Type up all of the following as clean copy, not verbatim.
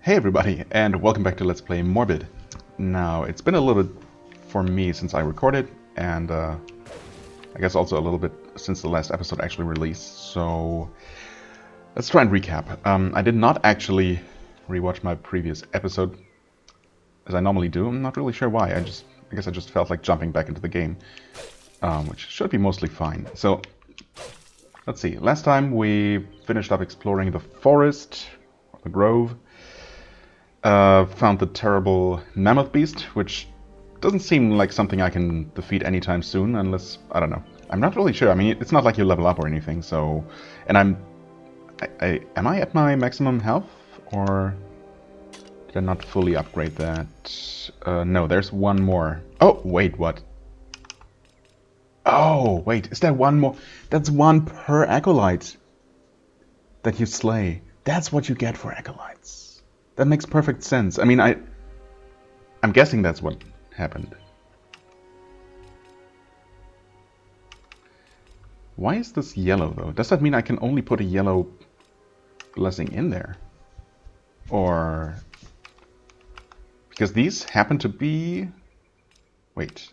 Hey everybody, and welcome back to Let's Play Morbid. Now, it's been a little bit for me since I recorded, and I guess also a little bit since the last episode actually released, so let's try and recap. I did not actually rewatch my previous episode, as I normally do. I'm not really sure why, I guess I just felt like jumping back into the game, which should be mostly fine. So, let's see, last time we finished up exploring the forest, the grove. Found the terrible mammoth beast, which doesn't seem like something I can defeat anytime soon, unless, I don't know. I'm not really sure. I mean, it's not like you level up or anything, so... And am I at my maximum health? Or did I not fully upgrade that? No, there's one more. Oh, wait, what? Oh, wait, is there one more? That's one per acolyte that you slay. That's what you get for acolytes. That makes perfect sense. I mean, I'm guessing that's what happened. Why is this yellow, though? Does that mean I can only put a yellow blessing in there? Or... because these happen to be... Wait.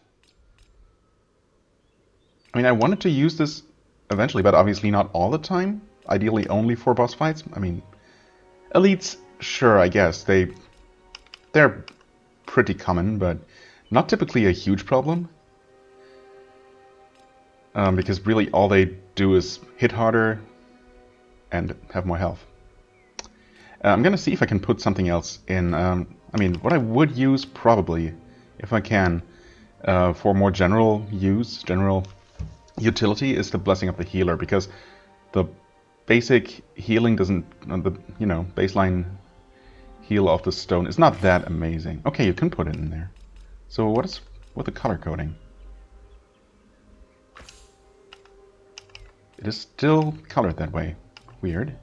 I mean, I wanted to use this eventually, but obviously not all the time. Ideally only for boss fights. I mean, elites... Sure, I guess. They're pretty common, but not typically a huge problem. Because really all they do is hit harder and have more health. I'm gonna see if I can put something else in. I mean, what I would use probably, if I can, for more general use, general utility, is the Blessing of the Healer, because the basic healing doesn't, baseline heal of the stone is not that amazing. Okay, you can put it in there. So what is with the color coding? It is still colored that way. Weird.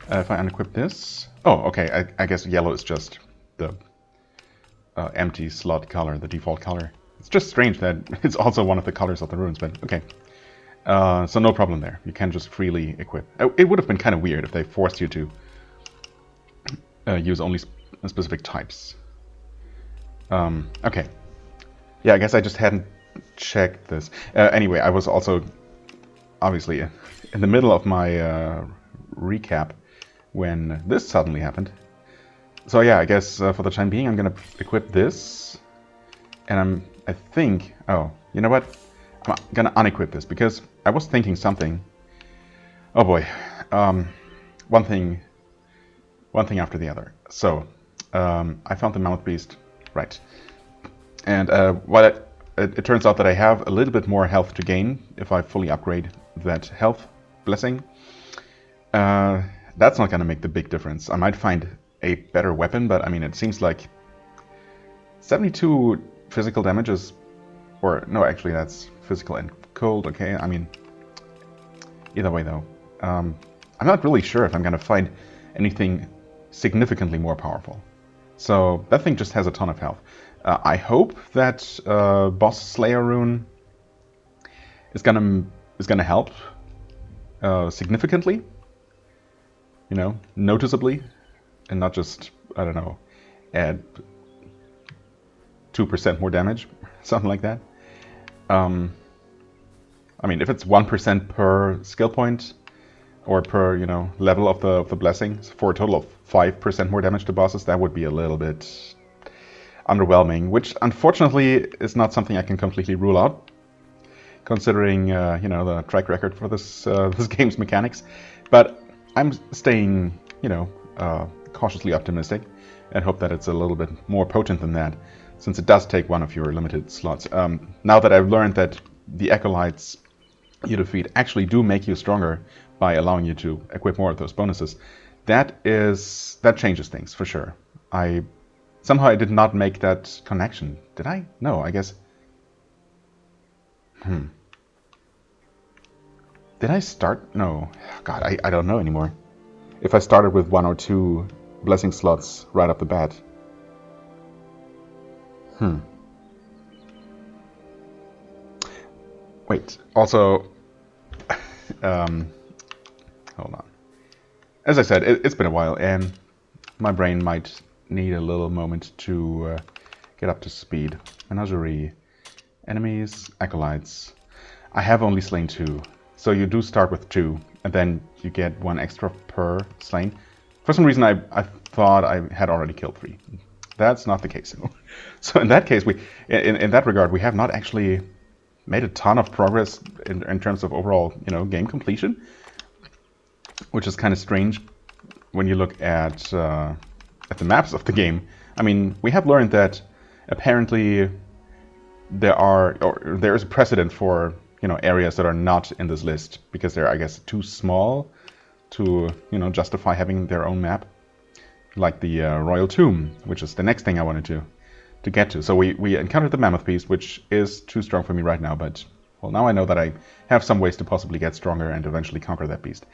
If I unequip this... Oh, okay, I guess yellow is just the empty slot color, the default color. It's just strange that it's also one of the colors of the runes, but okay. So no problem there. You can just freely equip. It would have been kind of weird if they forced you to use only specific types. Okay. Yeah, I guess I just hadn't checked this. Anyway, I was also obviously in the middle of my recap when this suddenly happened. So yeah, I guess for the time being I'm gonna equip this, and I think, oh, you know what? I'm gonna unequip this because I was thinking something. Oh boy, one thing after the other. So, I found the mammoth beast, right? And while it turns out that I have a little bit more health to gain if I fully upgrade that health blessing, that's not going to make the big difference. I might find a better weapon, but I mean, it seems like 72 physical damage is, or no, actually that's physical and cold. Okay, I mean, either way though, I'm not really sure if I'm going to find anything significantly more powerful. So that thing just has a ton of health. I hope that boss slayer rune is gonna help significantly, you know, noticeably, and not just, I don't know, add 2% more damage, something like that. I mean, if it's 1% per skill point, or per, you know, level of the blessings, for a total of 5% more damage to bosses, that would be a little bit underwhelming, which unfortunately is not something I can completely rule out, considering, you know, the track record for this this game's mechanics. But I'm staying, you know, cautiously optimistic, and hope that it's a little bit more potent than that, since it does take one of your limited slots. Now that I've learned that the acolytes you defeat actually do make you stronger by allowing you to equip more of those bonuses, that changes things for sure. Somehow I did not make that connection. Did I? No, I guess. Did I start? No. God, I don't know anymore. If I started with 1 or 2 blessing slots right off the bat. Wait, also, hold on. As I said, it's been a while, and my brain might need a little moment to get up to speed. Menagerie. Enemies, acolytes. I have only slain 2. So you do start with 2, and then you get 1 extra per slain. For some reason I thought I had already killed 3. That's not the case. So in that case, in that regard, we have not actually made a ton of progress in terms of overall, game completion, which is kind of strange when you look at the maps of the game. I mean, we have learned that apparently there is a precedent for areas that are not in this list because they're, I guess, too small to justify having their own map, like the Royal Tomb, which is the next thing I wanted to get to. So we encountered the Mammoth Beast, which is too strong for me right now, but well, now I know that I have some ways to possibly get stronger and eventually conquer that beast.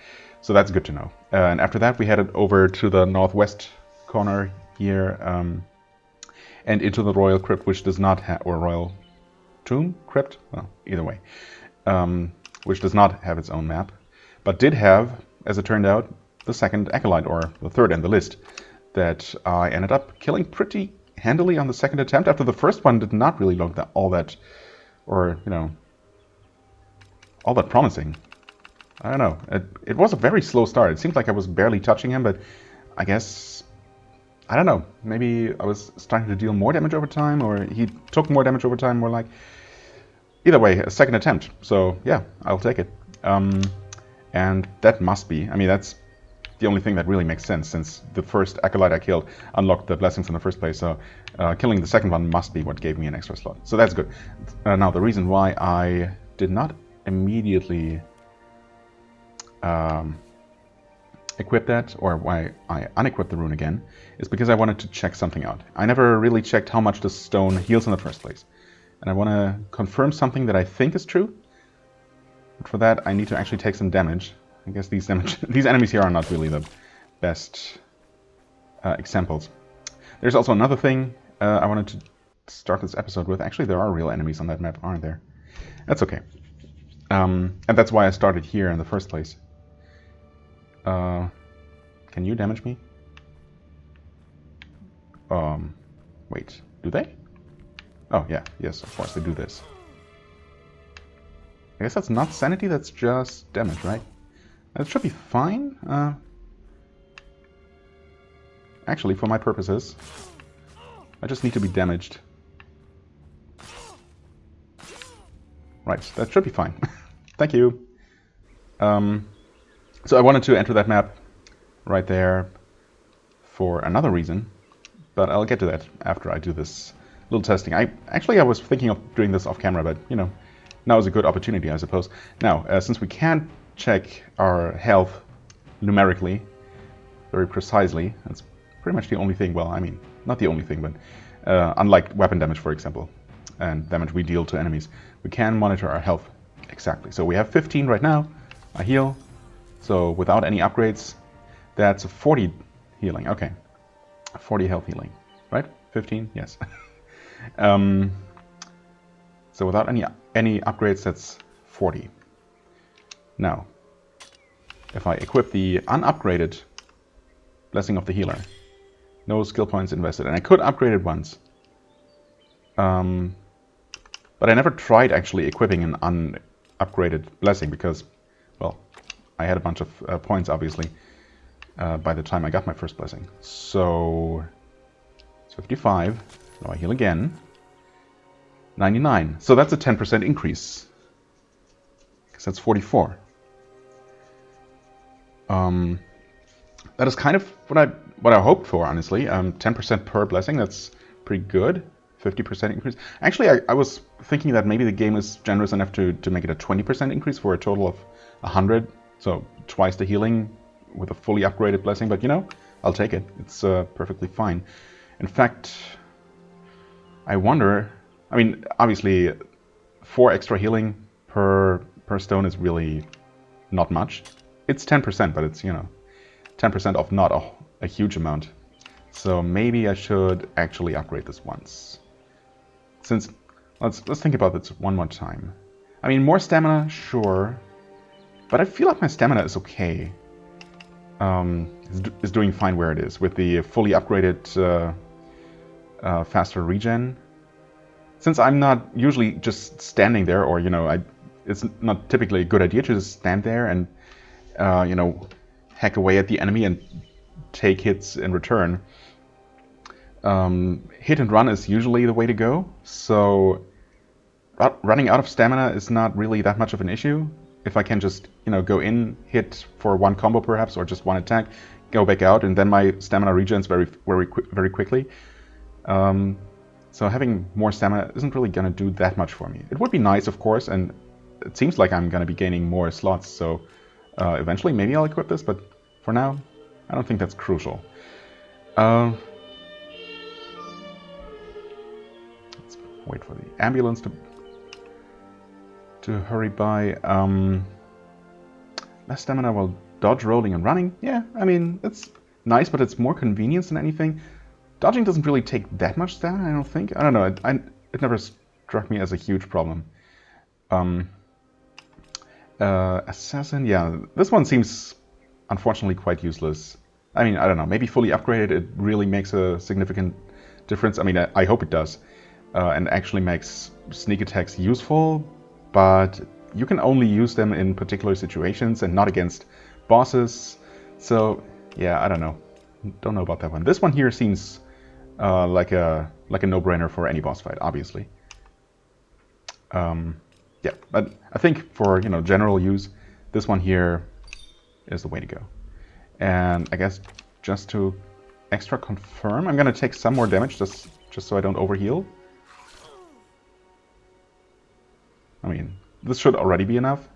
So that's good to know. And after that, we headed over to the northwest corner here, and into the Royal Crypt, which does not have, or Royal Tomb? Crypt? Well, either way. Which does not have its own map, but did have, as it turned out, the second Acolyte, or the third in the list, that I ended up killing pretty handily on the second attempt, after the first one did not really look all that promising. I don't know. It was a very slow start. It seemed like I was barely touching him, but I guess, I don't know, maybe I was starting to deal more damage over time, or he took more damage over time, more like. Either way, a second attempt. So yeah, I'll take it. And that must be, I mean, that's the only thing that really makes sense, since the first Acolyte I killed unlocked the blessings in the first place. So killing the second one must be what gave me an extra slot. So that's good. Now, the reason why I did not immediately equip that, or why I unequipped the rune again, is because I wanted to check something out. I never really checked how much the stone heals in the first place. And I want to confirm something that I think is true. But for that, I need to actually take some damage. I guess these enemies here are not really the best examples. There's also another thing I wanted to start this episode with. Actually, there are real enemies on that map, aren't there? That's okay. And that's why I started here in the first place. Can you damage me? Wait, do they? Oh, yeah, yes, of course, they do this. I guess that's not sanity, that's just damage, right? That should be fine. Actually, for my purposes, I just need to be damaged. Right, that should be fine. Thank you. So I wanted to enter that map right there for another reason, but I'll get to that after I do this little testing. I was thinking of doing this off camera, but now is a good opportunity, I suppose. Now, since we can't check our health numerically very precisely, that's pretty much the only thing. Well, I mean, not the only thing, but unlike weapon damage, for example, and damage we deal to enemies, we can monitor our health exactly. So we have 15 right now. I heal. So without any upgrades, that's a 40 healing. Okay, 40 health healing, right? 15, yes. So without any upgrades, that's 40. Now, if I equip the unupgraded Blessing of the Healer, no skill points invested, and I could upgrade it once, but I never tried actually equipping an unupgraded Blessing because, well, I had a bunch of points, obviously, by the time I got my first Blessing. So, it's 55. So I heal again. 99. So that's a 10% increase. Because that's 44. That is kind of what I hoped for, honestly. 10% per blessing, that's pretty good. 50% increase. Actually, I was thinking that maybe the game is generous enough to make it a 20% increase for a total of 100. So twice the healing with a fully upgraded blessing. But I'll take it. It's perfectly fine. In fact, I wonder, I mean, obviously 4 extra healing per stone is really not much. It's 10%, but it's, 10% of not a huge amount. So maybe I should actually upgrade this once. Since, let's think about this one more time. I mean, more stamina, sure. But I feel like my stamina is okay. is doing fine where it is with the fully upgraded faster regen. Since I'm not usually just standing there, or it's not typically a good idea to just stand there and hack away at the enemy and take hits in return. Hit and run is usually the way to go. So running out of stamina is not really that much of an issue. If I can just go in, hit for one combo perhaps, or just one attack, go back out, and then my stamina regens very quickly. So having more stamina isn't really going to do that much for me. It would be nice, of course, and it seems like I'm going to be gaining more slots, so eventually maybe I'll equip this, but for now, I don't think that's crucial. Let's wait for the ambulance to hurry by. Less stamina while dodge, rolling, and running. Yeah, I mean, it's nice, but it's more convenience than anything. Dodging doesn't really take that much stamina, I don't think. I don't know, it never struck me as a huge problem. Assassin, yeah, this one seems unfortunately quite useless. I mean, I don't know, maybe fully upgraded it really makes a significant difference. I mean, I hope it does. And actually makes sneak attacks useful, but you can only use them in particular situations and not against bosses. So, yeah, I don't know. Don't know about that one. This one here seems like a no-brainer for any boss fight, obviously. Yeah, but I think for general use, this one here is the way to go. And I guess just to extra confirm, I'm gonna take some more damage just so I don't overheal. I mean, this should already be enough,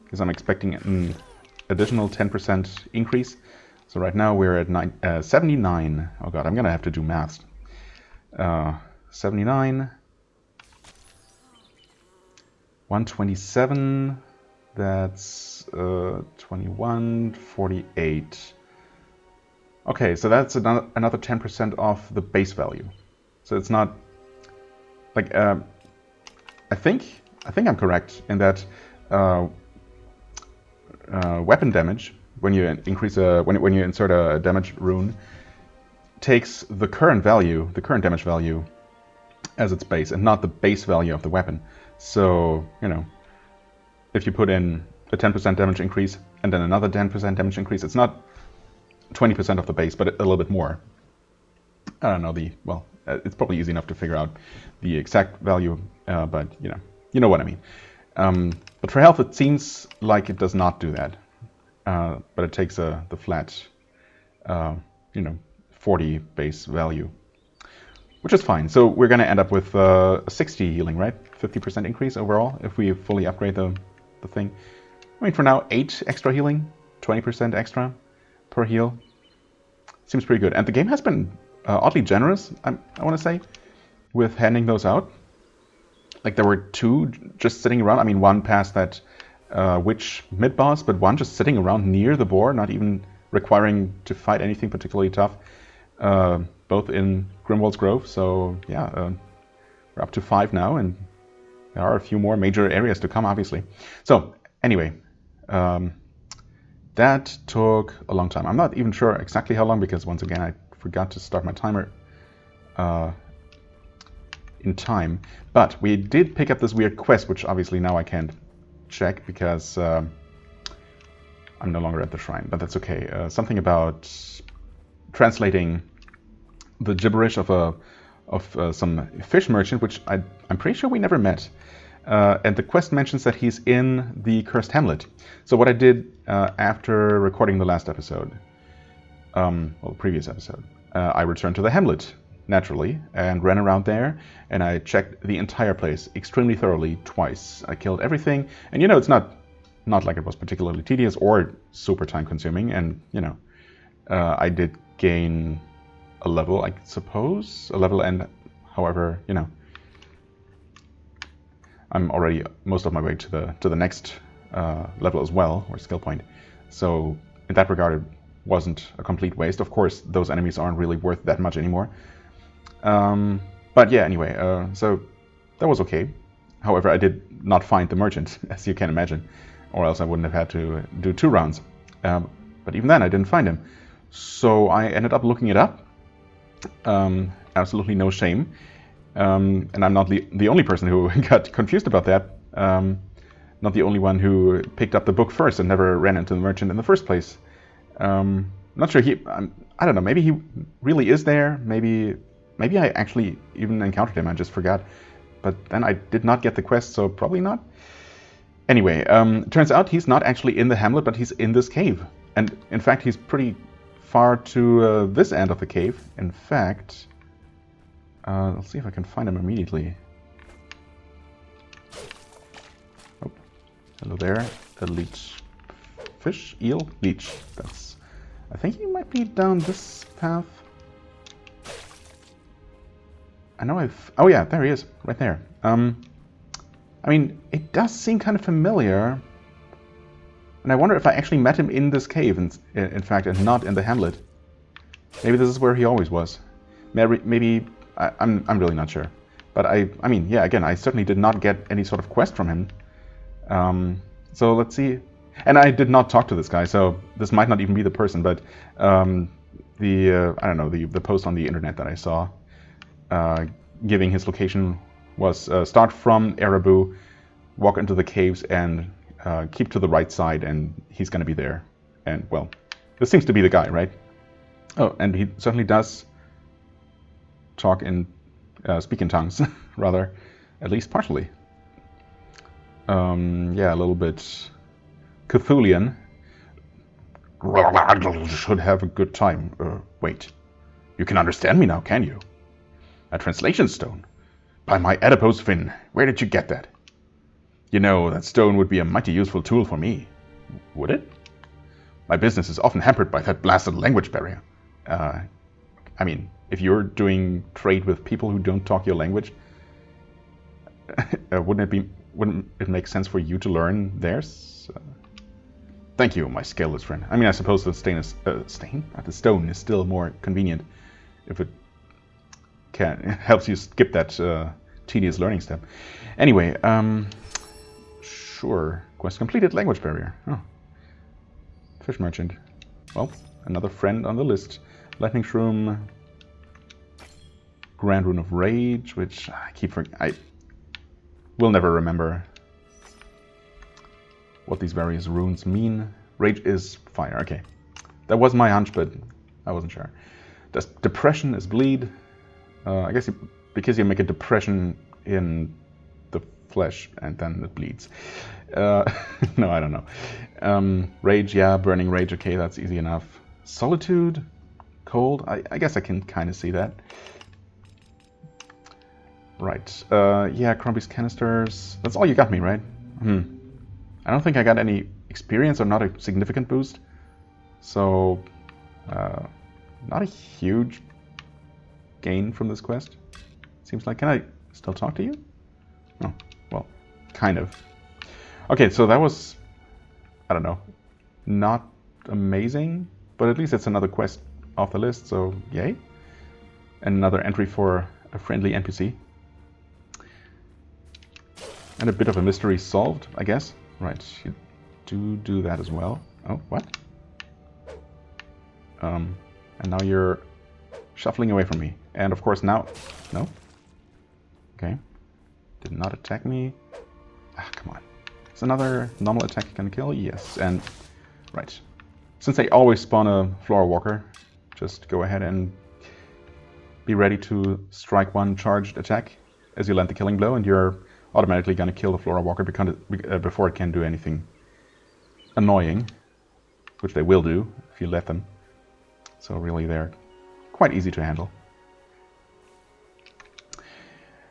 because I'm expecting an additional 10% increase. So right now we're at 79. Oh god, I'm gonna have to do maths. 79. 127. That's 21, 48. Okay, so that's another 10% off the base value. So it's not like I think I'm correct in that weapon damage, when you increase when you insert a damage rune, takes the current damage value as its base, and not the base value of the weapon. So if you put in a 10% damage increase and then another 10% damage increase, it's not 20% of the base, but a little bit more. I don't know it's probably easy enough to figure out the exact value, but you know what I mean. But for health, it seems like it does not do that. But it takes the flat, 40 base value, which is fine. So we're going to end up with 60 healing, right? 50% increase overall if we fully upgrade the thing. I mean, for now, 8 extra healing, 20% extra per heal. Seems pretty good. And the game has been oddly generous, I want to say, with handing those out. Like, there were 2 just sitting around. I mean, one past that witch mid-boss, but one just sitting around near the boar, not even requiring to fight anything particularly tough. Both in Grimwald's Grove, so yeah, we're up to 5 now, and there are a few more major areas to come, obviously. So, anyway, that took a long time. I'm not even sure exactly how long, because once again, I forgot to start my timer in time. But we did pick up this weird quest, which obviously now I can't check, because I'm no longer at the shrine, but that's okay. Something about translating the gibberish of some fish merchant, which I'm pretty sure we never met. And the quest mentions that he's in the Cursed Hamlet. So what I did after recording the last episode, previous episode, I returned to the Hamlet, naturally, and ran around there, and I checked the entire place extremely thoroughly twice. I killed everything, and it's not like it was particularly tedious or super time consuming, and I did gain a level, I suppose, and however, I'm already most of my way to the next level as well, or skill point. So in that regard, it wasn't a complete waste. Of course, those enemies aren't really worth that much anymore. But yeah, anyway, so that was okay. However, I did not find the merchant, as you can imagine, or else I wouldn't have had to do 2 rounds. But But even then, I didn't find him. So I ended up looking it up. Absolutely no shame. And I'm not the only person who got confused about that. Not the only one who picked up the book first and never ran into the merchant in the first place. Not sure I don't know, maybe he really is there. Maybe I actually even encountered him, I just forgot. But then I did not get the quest, so probably not. Anyway, turns out he's not actually in the hamlet, but he's in this cave. And in fact, he's pretty far to this end of the cave. In fact, let's see if I can find him immediately. Oh, hello there. A leech. Fish? Eel? Leech. I think he might be down this path. I know oh yeah, there he is. Right there. I mean, it does seem kind of familiar. And I wonder if I actually met him in this cave, in fact, and not in the hamlet. Maybe this is where he always was. Maybe I'm really not sure. But I mean, yeah, again, I certainly did not get any sort of quest from him. So let's see. And I did not talk to this guy, so this might not even be the person. But I don't know, the post on the internet that I saw, giving his location was start from Ereboo, walk into the caves, and keep to the right side, and he's going to be there. And, well, this seems to be the guy, right? Oh, and he certainly does speak in tongues, rather, at least partially. Yeah, a little bit Cthulhian. Should have a good time. Wait, you can understand me now, can you? A translation stone. By my adipose fin, where did you get that? You know, that stone would be a mighty useful tool for me. Would it? My business is often hampered by that blasted language barrier. I mean, if you're doing trade with people who don't talk your language, wouldn't it make sense for you to learn theirs? Thank you, my scaleless friend. I mean, I suppose the the stone is still more convenient if it helps you skip that tedious learning step. Anyway, sure. Quest completed, language barrier. Oh. Fish merchant. Well, another friend on the list. Lightning shroom. Grand Rune of Rage, which I will never remember what these various runes mean. Rage is fire. Okay. That was my hunch, but I wasn't sure. Depression is bleed. I guess because you make a depression in the flesh and then it bleeds. No, I don't know. Rage, yeah, burning rage, okay, that's easy enough. Solitude, cold, I guess I can kind of see that. Right, yeah, Crumbly's canisters, that's all you got me, right? I don't think I got any experience or not a significant boost. So, not a huge gain from this quest. Seems like, can I still talk to you? Oh, well, kind of. Okay, so that was, I don't know, not amazing, but at least it's another quest off the list, so yay. And another entry for a friendly NPC. And a bit of a mystery solved, I guess. Right, you do that as well. Oh, what? And now you're shuffling away from me. And of course now... No? Okay. Did not attack me. Ah, come on. Is another normal attack can kill? Yes. And... Right. Since they always spawn a floor walker, just go ahead and be ready to strike one charged attack as you land the killing blow, and you're automatically going to kill the floor walker before it can do anything annoying, which they will do if you let them. So really they're quite easy to handle.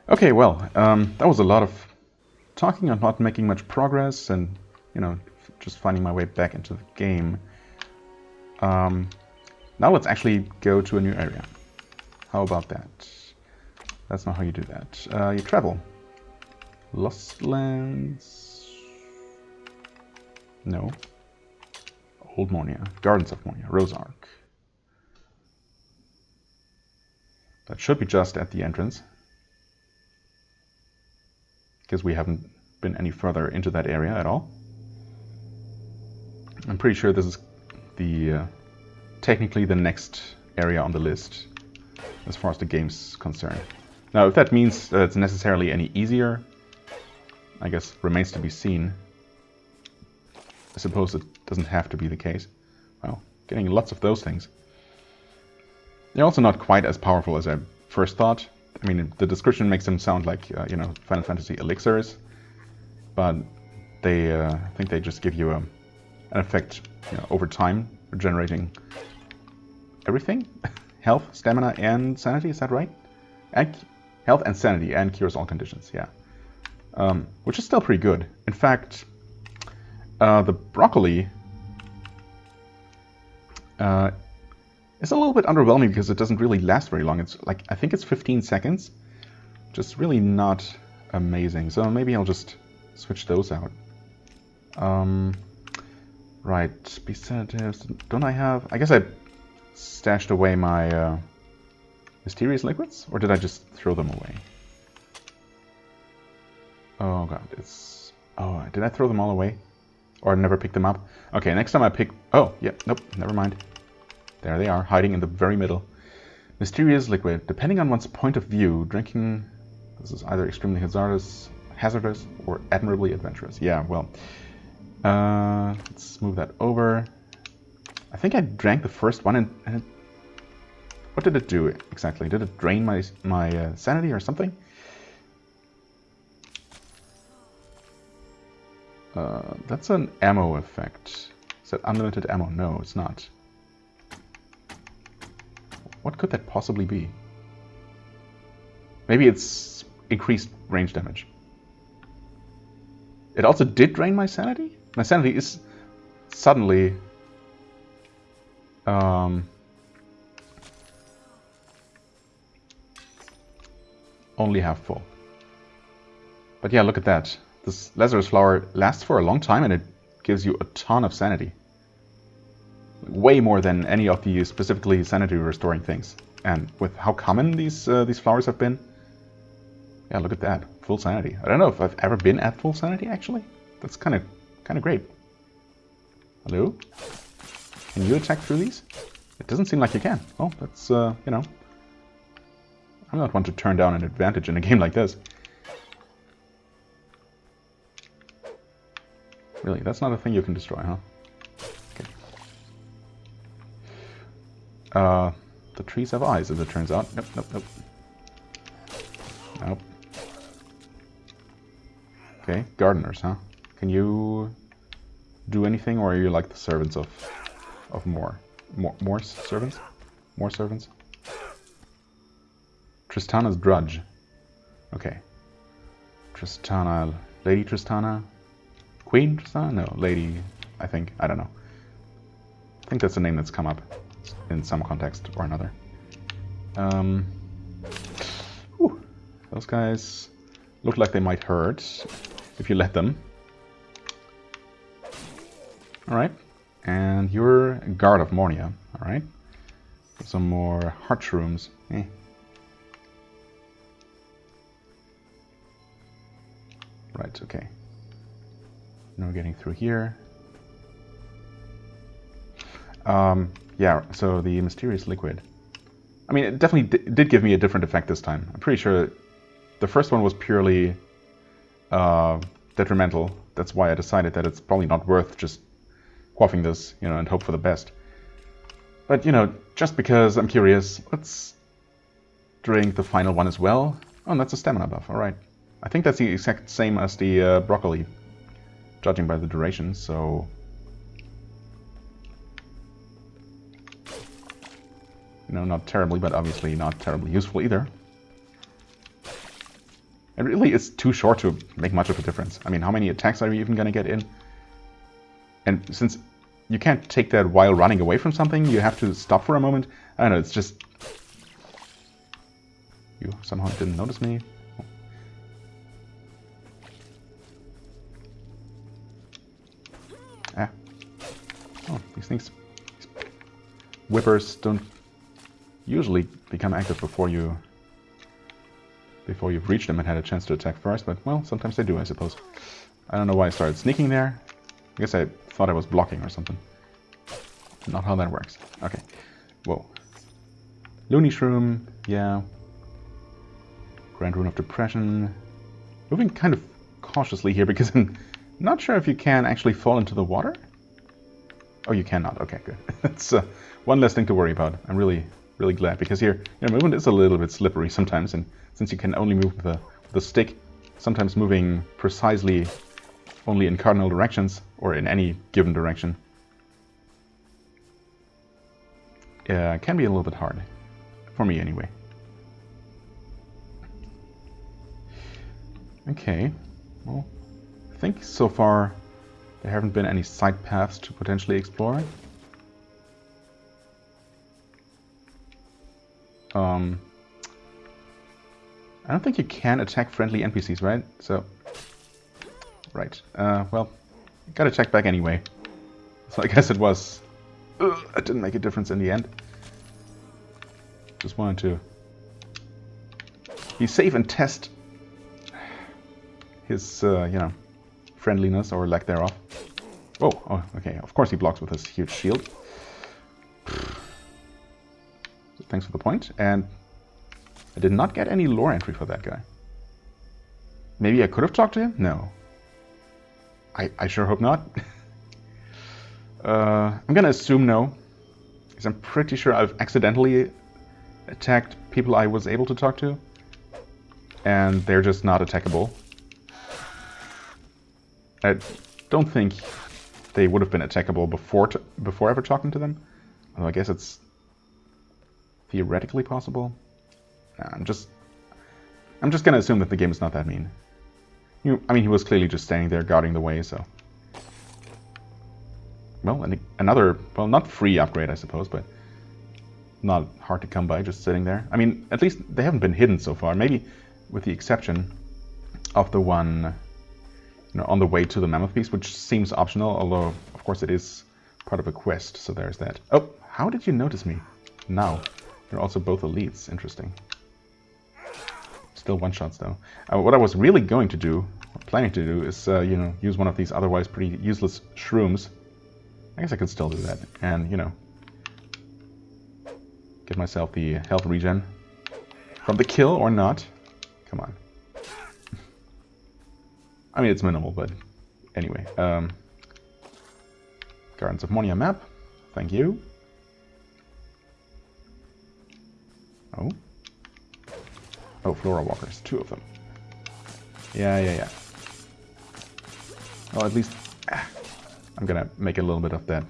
Okay, well, that was a lot of talking and not making much progress, and, you know, just finding my way back into the game. Now let's actually go to a new area. How about that? That's not how you do that. You travel. Lost Lands. No. Old Mornia. Gardens of Mornia. Rose Ark. That should be just at the entrance, because we haven't been any further into that area at all. I'm pretty sure this is the technically the next area on the list as far as the game's concerned. Now, if that means that it's necessarily any easier, I guess remains to be seen. I suppose it doesn't have to be the case. Well, getting lots of those things. They're also not quite as powerful as I first thought. I mean, the description makes them sound like, you know, Final Fantasy elixirs, but they, I think they just give you an effect, you know, over time, regenerating everything? Health, stamina, and sanity, is that right? And health and sanity, and cures all conditions, yeah. Which is still pretty good. In fact, the broccoli is a little bit underwhelming because it doesn't really last very long. It's like, I think it's 15 seconds. Just really not amazing. So maybe I'll just switch those out. Right, be sedatives. Don't I have... I guess I stashed away my mysterious liquids? Or did I just throw them away? Oh god, it's... Oh, did I throw them all away? Or never pick them up? Okay, next time I pick... Oh, yeah, nope, never mind. There they are, hiding in the very middle. Mysterious liquid. Depending on one's point of view, drinking... This is either extremely hazardous or admirably adventurous. Yeah, well... let's move that over. I think I drank the first one and it... What did it do exactly? Did it drain my sanity or something? That's an ammo effect. Is that unlimited ammo? No, it's not. What could that possibly be? Maybe it's increased range damage. It also did drain my sanity? My sanity is suddenly... only half full. But yeah, look at that. This Lazarus flower lasts for a long time and it gives you a ton of sanity. Way more than any of the specifically sanity restoring things. And with how common these flowers have been, yeah, look at that, full sanity. I don't know if I've ever been at full sanity actually. That's kind of great. Hello? Can you attack through these? It doesn't seem like you can. Well, that's you know, I'm not one to turn down an advantage in a game like this. Really, that's not a thing you can destroy, huh? Okay. The trees have eyes, as it turns out. Nope, nope, nope. Nope. Okay, gardeners, huh? Can you do anything, or are you like the servants of more servants? More servants? Tristana's drudge. Okay. Tristana, Lady Tristana? Queen Tristana? No, Lady, I think. I don't know. I think that's a name that's come up in some context or another. Whew, those guys look like they might hurt if you let them. Alright. And you're Guard of Mornia. Alright. Some more heart shrooms. Right, okay. Now we're getting through here. Yeah, so the mysterious liquid. I mean, it definitely did give me a different effect this time. I'm pretty sure the first one was purely detrimental. That's why I decided that it's probably not worth just quaffing this, you know, and hope for the best. But, you know, just because I'm curious, let's drink the final one as well. Oh, and that's a stamina buff, alright. I think that's the exact same as the broccoli, judging by the duration, so... You know, not terribly, but obviously not terribly useful either. It really is too short to make much of a difference. I mean, how many attacks are you even gonna get in? And since you can't take that while running away from something, you have to stop for a moment. I don't know, it's just... You somehow didn't notice me. Ah. Oh, these things... These whippers don't usually become active before you've reached them and had a chance to attack first, but, well, sometimes they do, I suppose. I don't know why I started sneaking there. I guess I thought I was blocking or something. Not how that works. Okay. Whoa. Loony Shroom, yeah. Grand Rune of Depression. Moving kind of cautiously here because I'm not sure if you can actually fall into the water. Oh, you cannot. Okay, good. That's one less thing to worry about. I'm really glad because here, movement is a little bit slippery sometimes, and since you can only move with the stick, sometimes moving precisely only in cardinal directions or in any given direction can be a little bit hard. For me, anyway. Okay. Well, I think so far there haven't been any side paths to potentially explore. I don't think you can attack friendly NPCs, right? So, right. Well, gotta check back anyway. So I guess it was... it didn't make a difference in the end. Just wanted to be safe and test his, friendliness or lack thereof. Oh, okay. Of course he blocks with his huge shield. So thanks for the point. And I did not get any lore entry for that guy. Maybe I could have talked to him? No. I sure hope not. I'm gonna assume no. Because I'm pretty sure I've accidentally attacked people I was able to talk to. And they're just not attackable. I don't think they would have been attackable before ever talking to them. Although I guess it's theoretically possible. Nah, I'm just gonna assume that the game is not that mean. I mean, he was clearly just standing there guarding the way, so... Well, another, well, not free upgrade, I suppose, but not hard to come by, just sitting there. I mean, at least they haven't been hidden so far. Maybe with the exception of the one, on the way to the Mammoth Beast, which seems optional, although, of course, it is part of a quest, so there's that. Oh, how did you notice me? Now. You're also both elites. Interesting. Still one-shots, though. What I was really going to do, or planning to do, is, use one of these otherwise pretty useless shrooms. I guess I could still do that, and, get myself the health regen from the kill, or not. Come on. I mean, it's minimal, but anyway. Gardens of Mornia map. Thank you. Oh. Oh, Flora Walkers. 2 of them. Yeah. Well, at least... I'm gonna make a little bit of that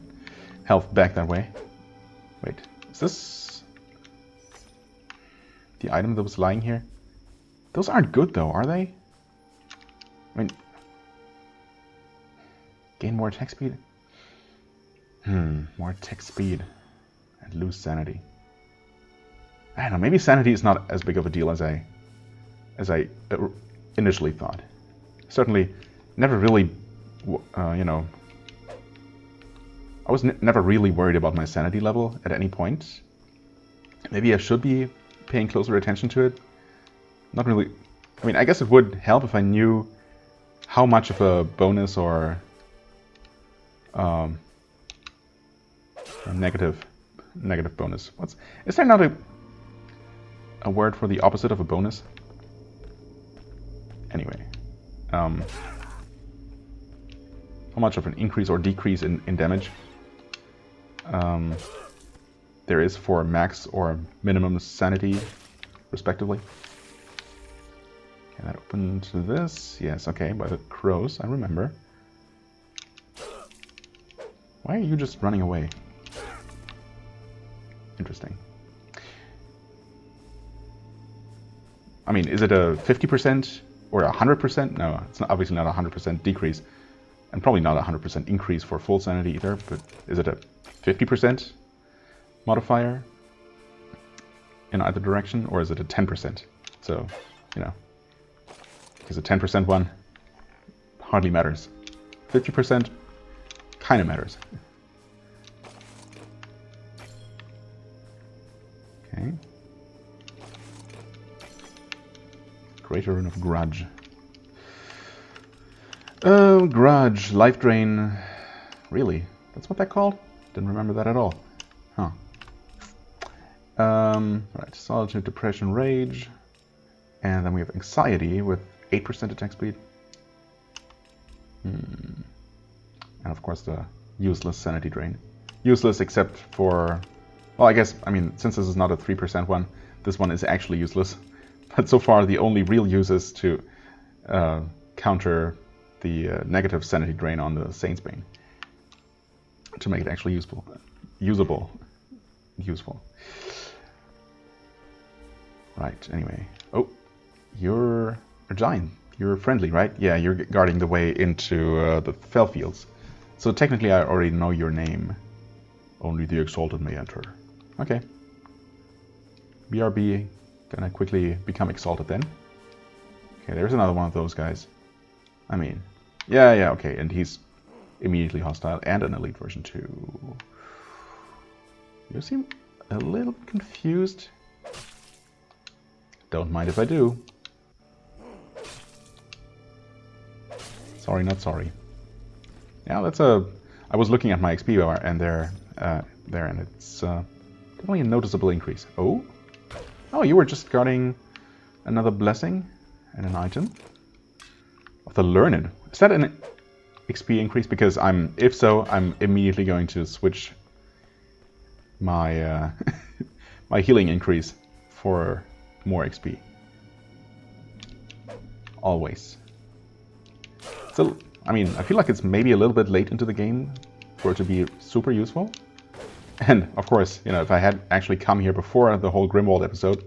health back that way. Wait, is this... the item that was lying here? Those aren't good, though, are they? I mean... gain more attack speed? More attack speed. And lose sanity. I don't know, maybe sanity is not as big of a deal as I initially thought. Certainly, never really, I was never really worried about my sanity level at any point. Maybe I should be paying closer attention to it. Not really. I mean, I guess it would help if I knew how much of a bonus or a negative bonus. Is there not a word for the opposite of a bonus? Anyway, how much of an increase or decrease in damage there is for max or minimum sanity, respectively. Can that open to this? Yes, okay, by the crows, I remember. Why are you just running away? Interesting. I mean, is it a 50% or 100%? No, it's not, obviously not a 100% decrease. And probably not a 100% increase for full sanity either, but is it a 50% modifier in either direction, or is it a 10%? So, because a 10% one hardly matters. 50% kind of matters. Okay. Greater Rune of Grudge. Oh, Grudge. Life Drain. Really? That's what they're called? Didn't remember that at all. Huh. Right, solitude, depression, rage. And then we have anxiety with 8% attack speed. And of course the useless sanity drain. Useless except for... Well, I guess, I mean, since this is not a 3% one, this one is actually useless. But so far the only real use is to counter the negative sanity drain on the Saint's Bane. To make it actually useful. Usable. Useful. Right, anyway. Oh, you're a giant. You're friendly, right? Yeah, you're guarding the way into the fell fields. So technically I already know your name. Only the exalted may enter. Okay. BRB, gonna quickly become exalted then. Okay, there's another one of those guys. I mean, yeah, okay, and he's immediately hostile and an elite version too. You seem a little confused. Don't mind if I do. Sorry, not sorry. Yeah, that's a... I was looking at my XP bar and there, and it's definitely a noticeable increase. Oh? Oh, you were just guarding another blessing and an item of the Learned. Is that an XP increase? Because if so, I'm immediately going to switch my my healing increase for more XP. Always. So, I mean, I feel like it's maybe a little bit late into the game for it to be super useful. And, of course, you know, if I had actually come here before the whole Grimwald episode,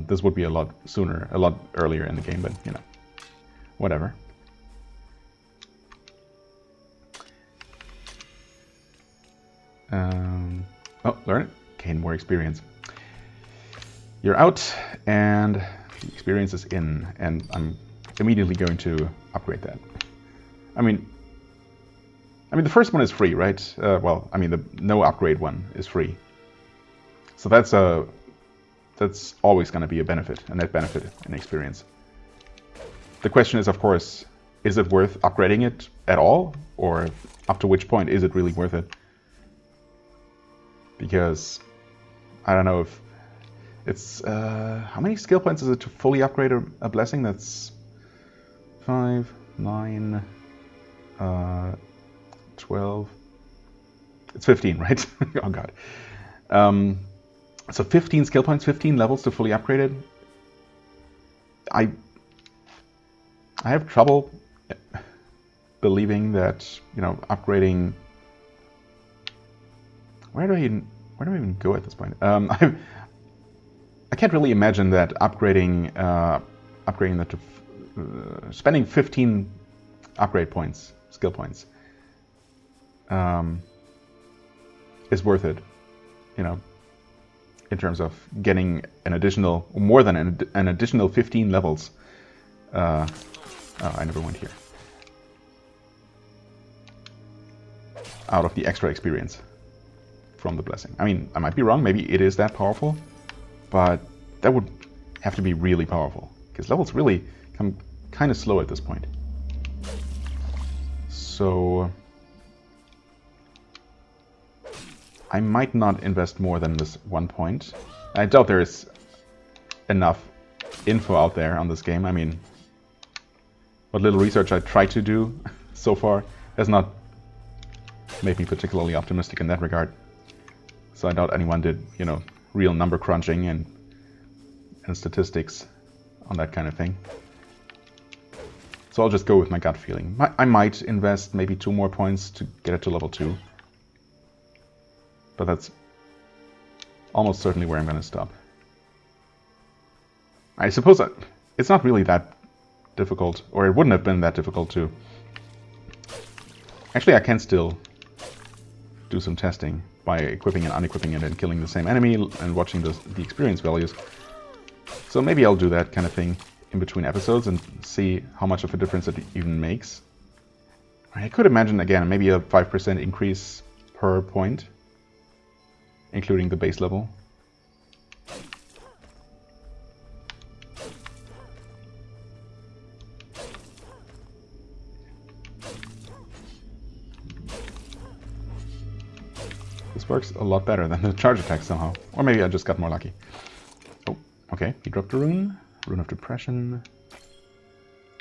this would be a lot sooner, a lot earlier in the game, but, you know, whatever. Oh, learn it. Gain more experience. You're out, and the experience is in, and I'm immediately going to upgrade that. I mean, the first one is free, right? Well, I mean, the no upgrade one is free. So that's always going to be a benefit, a net benefit in experience. The question is, of course, is it worth upgrading it at all? Or up to which point is it really worth it? Because I don't know if it's... how many skill points is it to fully upgrade a blessing? That's 5, 9, 12... It's 15, right? Oh god. So 15 skill points, 15 levels to fully upgrade it. I have trouble believing that, you know, upgrading... Where do I even go at this point? I can't really imagine that upgrading that to spending 15 upgrade points, skill points, is worth it. You know, in terms of getting an additional, more than an additional 15 levels. Oh, I never went here. Out of the extra experience from the blessing. I mean, I might be wrong, maybe it is that powerful, but that would have to be really powerful, because levels really come kind of slow at this point. So I might not invest more than this 1 point. I doubt there is enough info out there on this game. I mean, what little research I tried to do so far has not made me particularly optimistic in that regard. So I doubt anyone did, you know, real number crunching and statistics on that kind of thing. So I'll just go with my gut feeling. I might invest maybe 2 more points to get it to level 2. But that's almost certainly where I'm going to stop. I suppose that it's not really that difficult, or it wouldn't have been that difficult to... Actually, I can still do some testing by equipping and unequipping it and killing the same enemy and watching the experience values. So maybe I'll do that kind of thing in between episodes and see how much of a difference it even makes. I could imagine, again, maybe a 5% increase per point, including the base level. works a lot better than the charge attack somehow. Or maybe I just got more lucky. Oh, okay. He dropped a rune. Rune of Depression.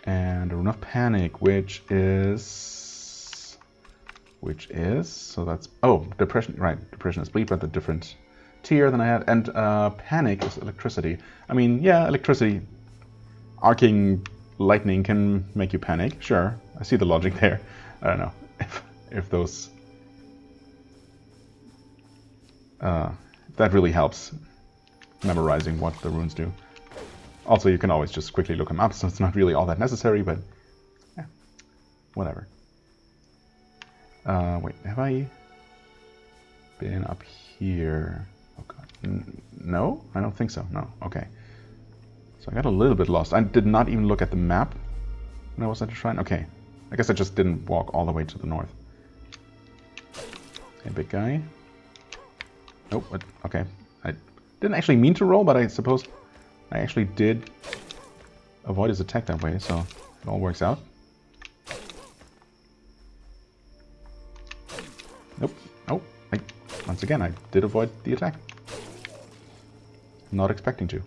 And a Rune of Panic, which is... So that's... Oh, Depression. Right, Depression is bleed, but a different tier than I had. And Panic is electricity. I mean, yeah, electricity. Arcing lightning can make you panic. Sure, I see the logic there. I don't know if those... that really helps memorizing what the runes do. Also, you can always just quickly look them up, so it's not really all that necessary, but yeah, whatever. Wait, have I been up here? Oh god, no? I don't think so, no, okay. So I got a little bit lost. I did not even look at the map when I was at the shrine. Okay, I guess I just didn't walk all the way to the north. Okay, big guy. Oh, okay. I didn't actually mean to roll, but I suppose I actually did avoid his attack that way, so it all works out. Nope. Oh, once again, I did avoid the attack. Not expecting to.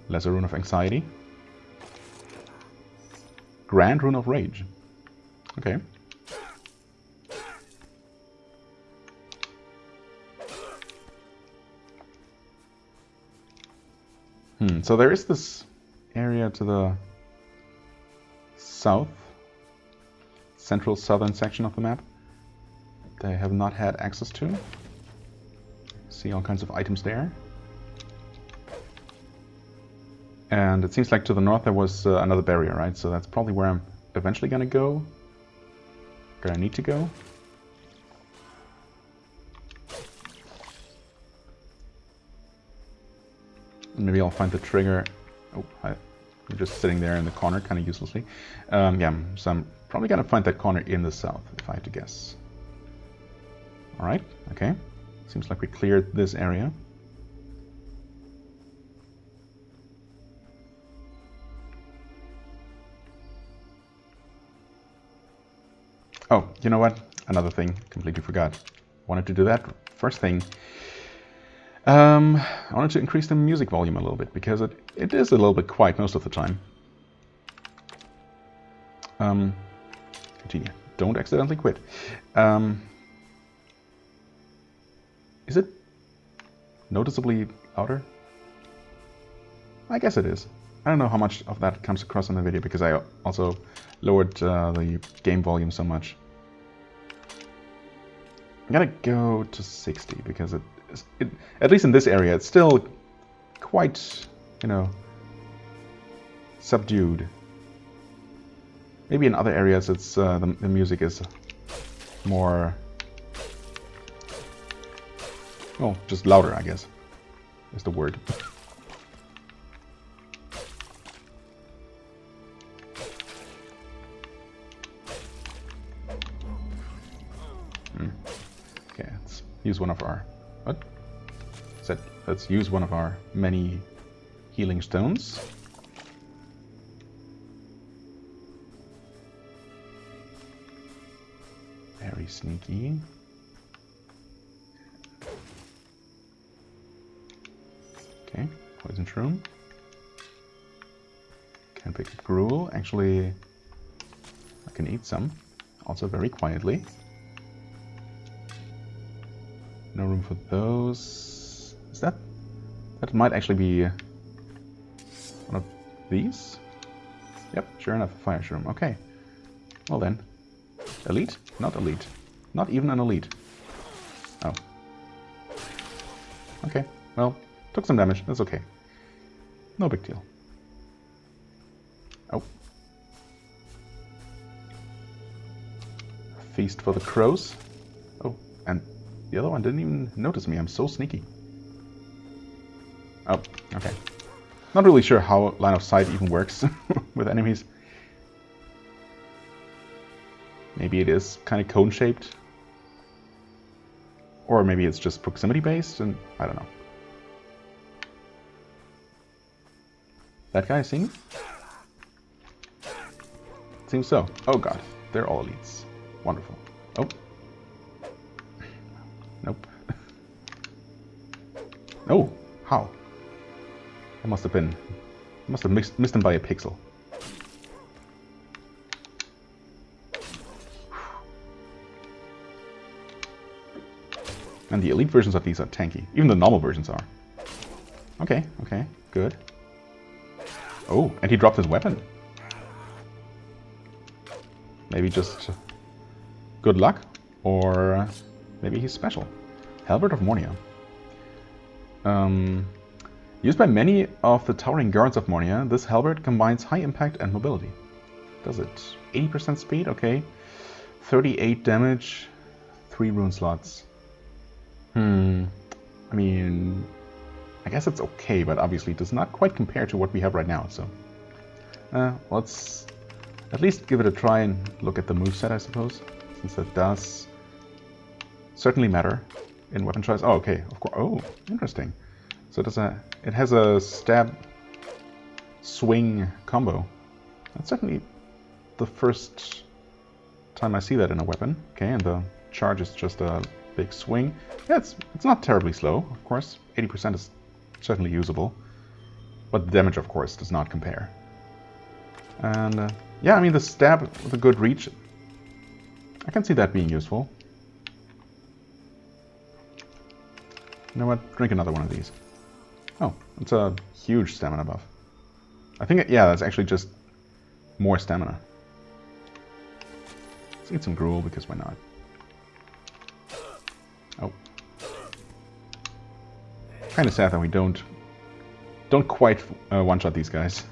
Lesser Rune of Anxiety. Grand Rune of Rage. Okay. So there is this area to the south, central southern section of the map that I have not had access to. See all kinds of items there. And it seems like to the north there was another barrier, right? So that's probably where I'm eventually gonna go. Where I need to go. Maybe I'll find the trigger. Oh, I'm just sitting there in the corner, kind of uselessly. Yeah, so I'm probably gonna find that corner in the south, if I had to guess. Alright, okay. Seems like we cleared this area. Oh, you know what? Another thing, completely forgot. Wanted to do that first thing. I wanted to increase the music volume a little bit, because it is a little bit quiet most of the time. Continue. Don't accidentally quit. Is it noticeably louder? I guess it is. I don't know how much of that comes across in the video, because I also lowered the game volume so much. I'm gonna go to 60, because at least in this area, it's still quite, you know, subdued. Maybe in other areas, it's the music is more, well, just louder, I guess, is the word. Okay, let's use one of our... What? Let's use one of our many healing stones. Very sneaky. Okay, poison shroom. Can pick a gruel. Actually, I can eat some. Also very quietly. No room for those. Is that... That might actually be one of these? Yep, sure enough, fire shroom. Okay. Well then. Elite? Not elite. Not even an elite. Oh. Okay, well, took some damage. That's okay. No big deal. Oh. Feast for the crows. Oh, and the other one didn't even notice me. I'm so sneaky. Oh, okay. Not really sure how line of sight even works with enemies. Maybe it is kind of cone-shaped. Or maybe it's just proximity-based, and I don't know. That guy sing? Seems so. Oh god, they're all elites. Wonderful. Oh. Oh, how? That must have missed him by a pixel. And the elite versions of these are tanky. Even the normal versions are. Okay, okay, good. Oh, and he dropped his weapon. Maybe just good luck, or maybe he's special. Halberd of Mornia. Used by many of the towering guards of Mornia, this halberd combines high impact and mobility. Does it 80% speed? Okay. 38 damage, 3 rune slots. I mean, I guess it's okay, but obviously it does not quite compare to what we have right now, so... let's at least give it a try and look at the moveset, I suppose, since that does certainly matter in weapon choice. Oh, okay, of course. Oh, interesting. So it has a stab swing combo. That's certainly the first time I see that in a weapon. Okay, and the charge is just a big swing. Yeah, it's not terribly slow, of course. 80% is certainly usable. But the damage, of course, does not compare. And yeah, I mean, the stab with a good reach, I can see that being useful. You know what? Drink another one of these. Oh, it's a huge stamina buff. I think, yeah, that's actually just more stamina. Let's eat some gruel, because why not? Oh. Kind of sad that we don't quite one-shot these guys.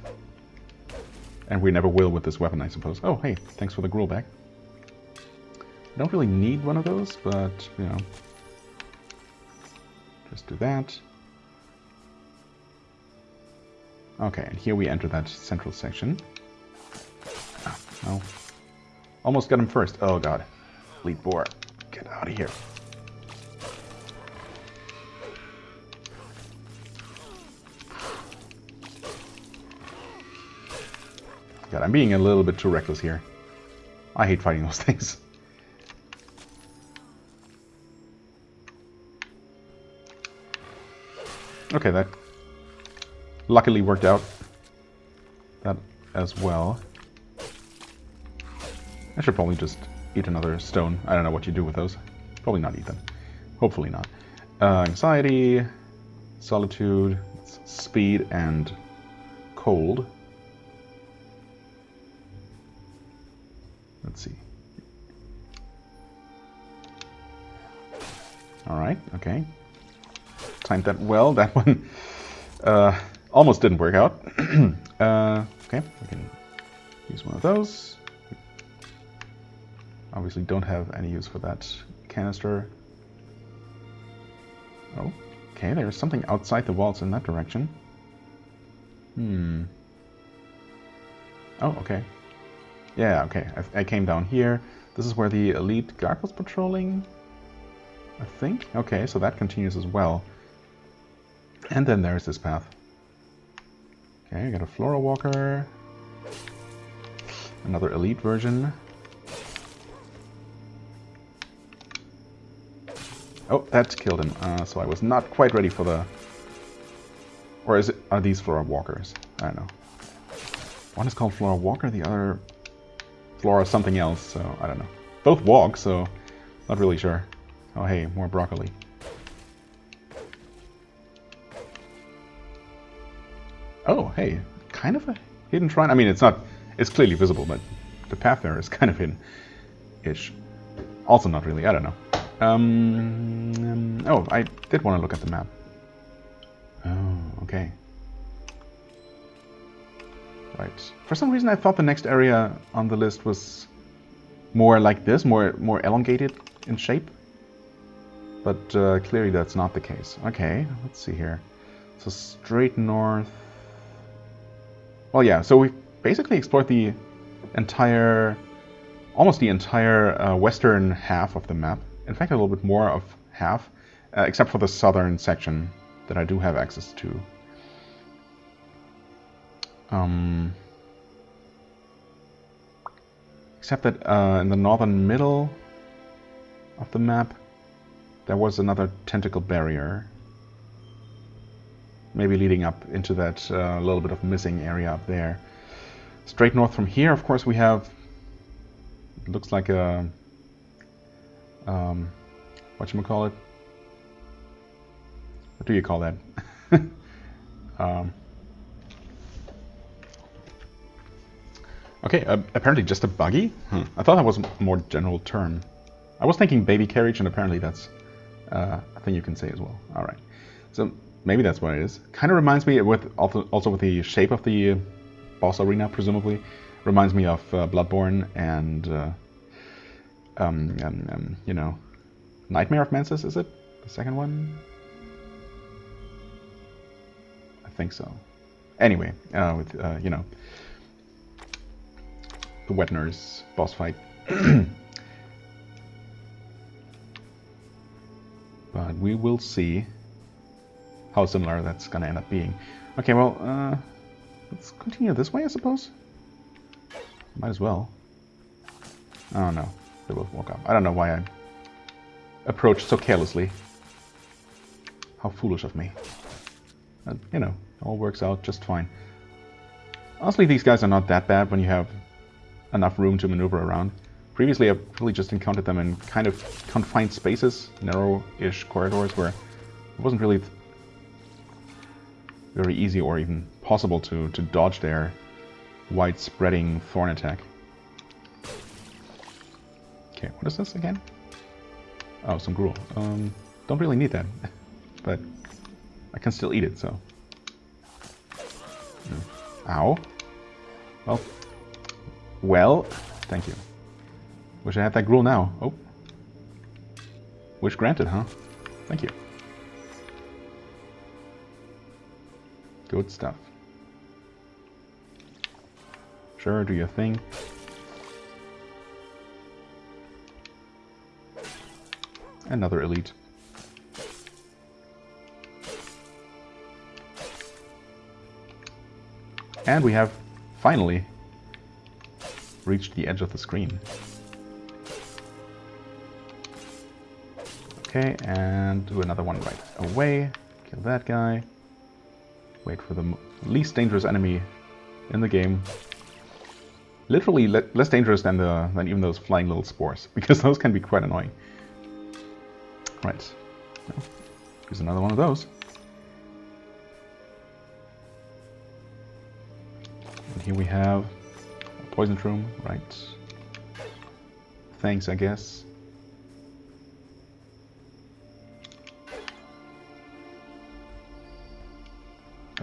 And we never will with this weapon, I suppose. Oh, hey, thanks for the gruel back. I don't really need one of those, but, you know. Just do that. Okay, and here we enter that central section. Ah, no. Almost got him first. Oh god. Elite boar. Get out of here. God, I'm being a little bit too reckless here. I hate fighting those things. Okay, that luckily worked out. That as well. I should probably just eat another stone. I don't know what you do with those. Probably not eat them. Hopefully not. Anxiety, solitude, speed, and cold. Let's see. Alright, okay. Timed that well. That one almost didn't work out. Okay, we can use one of those. Obviously don't have any use for that canister. Oh, okay, there's something outside the walls in that direction. Oh, okay. Yeah, okay, I came down here. This is where the elite guard was patrolling, I think. Okay, so that continues as well. And then there's this path. Okay, I got a Flora Walker. Another elite version. Oh, that killed him. So I was not quite ready for the... Or are these Flora Walkers? I don't know. One is called Flora Walker, the other Flora something else, so I don't know. Both walk, so not really sure. Oh hey, more broccoli. Oh hey, kind of a hidden shrine. I mean, it's clearly visible, but the path there is kind of hidden-ish. Also not really, I don't know. Oh, I did want to look at the map. Oh, okay. Right. For some reason I thought the next area on the list was more like this, more elongated in shape. But clearly that's not the case. Okay, let's see here. So straight north. Well, yeah, so we've basically explored the entire, almost the entire western half of the map. In fact, a little bit more of half, except for the southern section that I do have access to. Except that in the northern middle of the map, there was another tentacle barrier. maybe leading up into that little bit of missing area up there. Straight north from here, of course, we have, it looks like a, whatchamacallit? What do you call that? Okay, apparently just a buggy? I thought that was a more general term. I was thinking baby carriage, and apparently that's a thing you can say as well. Alright, so maybe that's what it is. Kind of reminds me, with also with the shape of the boss arena, presumably, reminds me of Bloodborne and, you know, Nightmare of Mansus, is it? The second one? I think so. Anyway, with, you know, the wet nurse boss fight. But we will see how similar that's gonna end up being. Okay, well, let's continue this way, I suppose. Might as well. Oh no, they both woke up. I don't know why I approached so carelessly. How foolish of me. You know, it all works out just fine. Honestly, these guys are not that bad when you have enough room to maneuver around. Previously, I've really just encountered them in kind of confined spaces, narrow-ish corridors, where it wasn't really very easy or even possible to dodge their wide-spreading thorn attack. Okay, what is this again? Oh, some gruel. Don't really need that, but I can still eat it, so. Ow. Well, thank you. Wish I had that gruel now. Oh. Wish granted, huh? Thank you. Good stuff. Sure, do your thing. Another elite. And we have finally reached the edge of the screen. Okay, and do another one right away. Kill that guy. Wait for the least dangerous enemy in the game. Literally less dangerous than even those flying little spores, because those can be quite annoying. Right. Well, here's another one of those. And here we have a poison room, right? Thanks, I guess.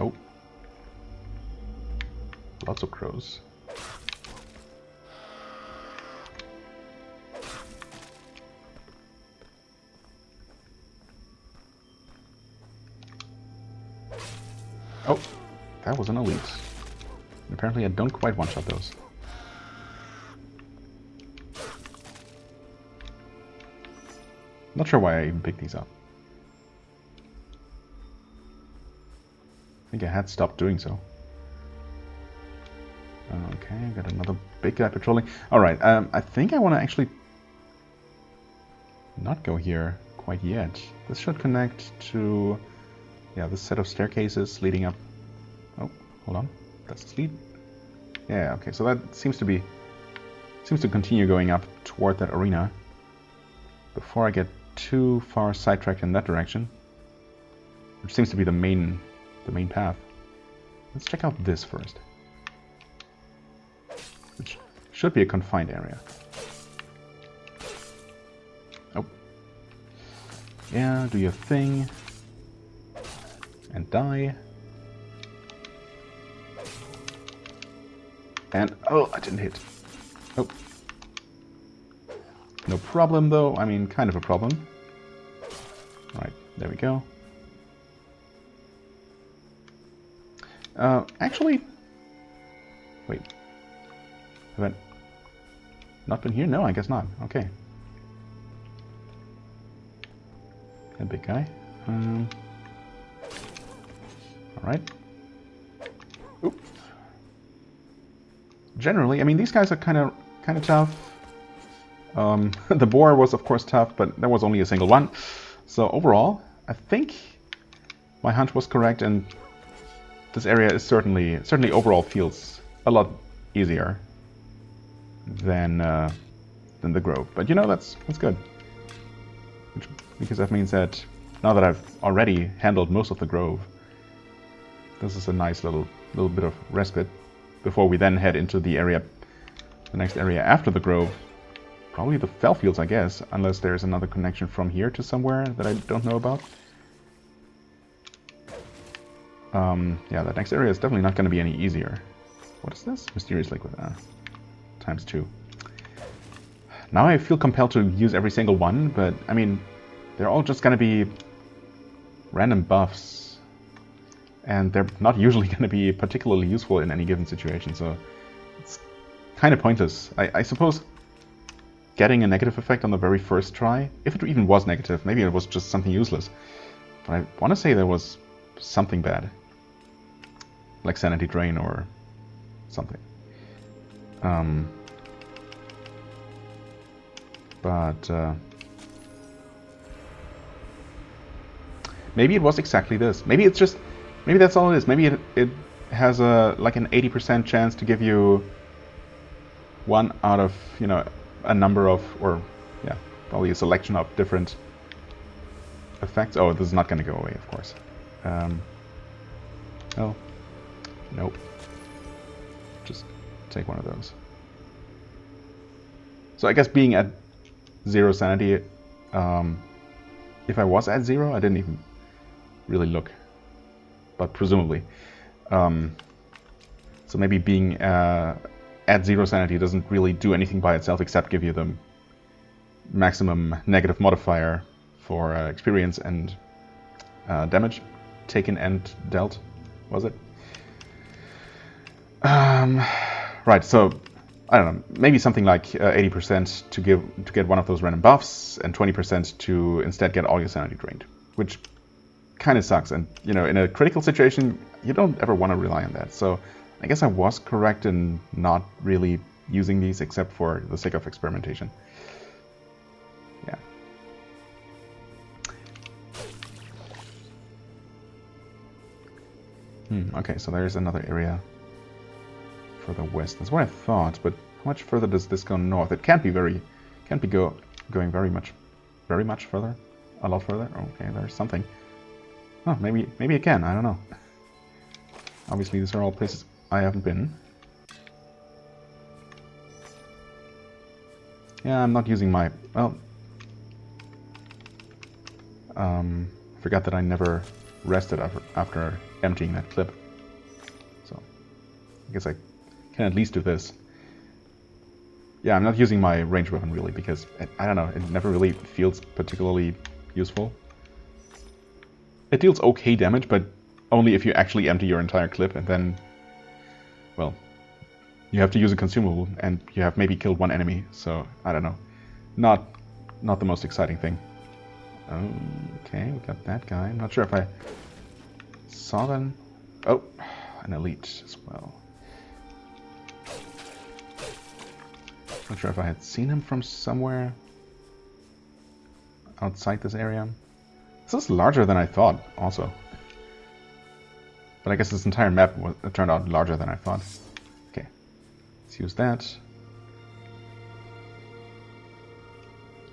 Oh. Lots of crows. Oh, that was an elite. Apparently I don't quite one-shot those. Not sure why I even picked these up. I think I had stopped doing so. Okay, got another big guy patrolling. Alright, I think I want to actually not go here quite yet. This should connect to, yeah, this set of staircases leading up. Oh, hold on. That's the lead. Yeah, okay, so that seems to continue going up toward that arena. Before I get too far sidetracked in that direction, which seems to be the main path. Let's check out this first, which should be a confined area. Oh, yeah, do your thing and die. And oh, I didn't hit. Oh, no problem though. I mean, kind of a problem. All right, there we go. Actually, wait. Have I not been here? No, I guess not. Okay. That big guy. All right. Oop. Generally, I mean, these guys are kind of tough. The boar was, of course, tough, but there was only a single one. So overall, I think my hunch was correct, and this area is certainly overall feels a lot easier than the Grove. But you know, that's good, because that means that now that I've already handled most of the Grove, this is a nice little bit of respite before we then head into the next area after the Grove. Probably the Fellfields, I guess, unless there's another connection from here to somewhere that I don't know about. Yeah, that next area is definitely not going to be any easier. What is this? Mysterious liquid. Times 2. Now I feel compelled to use every single one, but I mean, they're all just going to be random buffs, and they're not usually going to be particularly useful in any given situation, so it's kind of pointless. I suppose getting a negative effect on the very first try, if it even was negative, maybe it was just something useless, but I want to say there was something bad, like sanity drain or something. But maybe it was exactly this. Maybe that's all it is. Maybe it has like an 80% chance to give you one out of, you know, a number of, or yeah, probably a selection of different effects. Oh, this is not going to go away, of course. Oh, nope. Just take one of those. So I guess being at 0 sanity, if I was at 0, I didn't even really look, but presumably. So maybe being at 0 sanity doesn't really do anything by itself except give you the maximum negative modifier for experience and damage taken and dealt, was it? Right, so I don't know, maybe something like 80% to get one of those random buffs, and 20% to instead get all your sanity drained, which kind of sucks. And you know, in a critical situation, you don't ever want to rely on that. So I guess I was correct in not really using these except for the sake of experimentation. Yeah. Okay, so there's another area further west. That's what I thought, but how much further does this go north? It can't be going very much further, a lot further. Okay, there's something. Oh, maybe it can. I don't know. Obviously, these are all places I haven't been. Yeah, I'm not using my... Well... forgot that I never rested after emptying that clip. So, I guess I can at least do this. Yeah, I'm not using my ranged weapon really, because, I don't know, it never really feels particularly useful. It deals okay damage, but only if you actually empty your entire clip, and then... well, you have to use a consumable, and you have maybe killed one enemy, so, I don't know. Not the most exciting thing. Okay, we got that guy. I'm not sure if I saw them. Oh, an elite as well. Not sure if I had seen him from somewhere outside this area. This is larger than I thought, also. But I guess this entire map turned out larger than I thought. Okay, let's use that.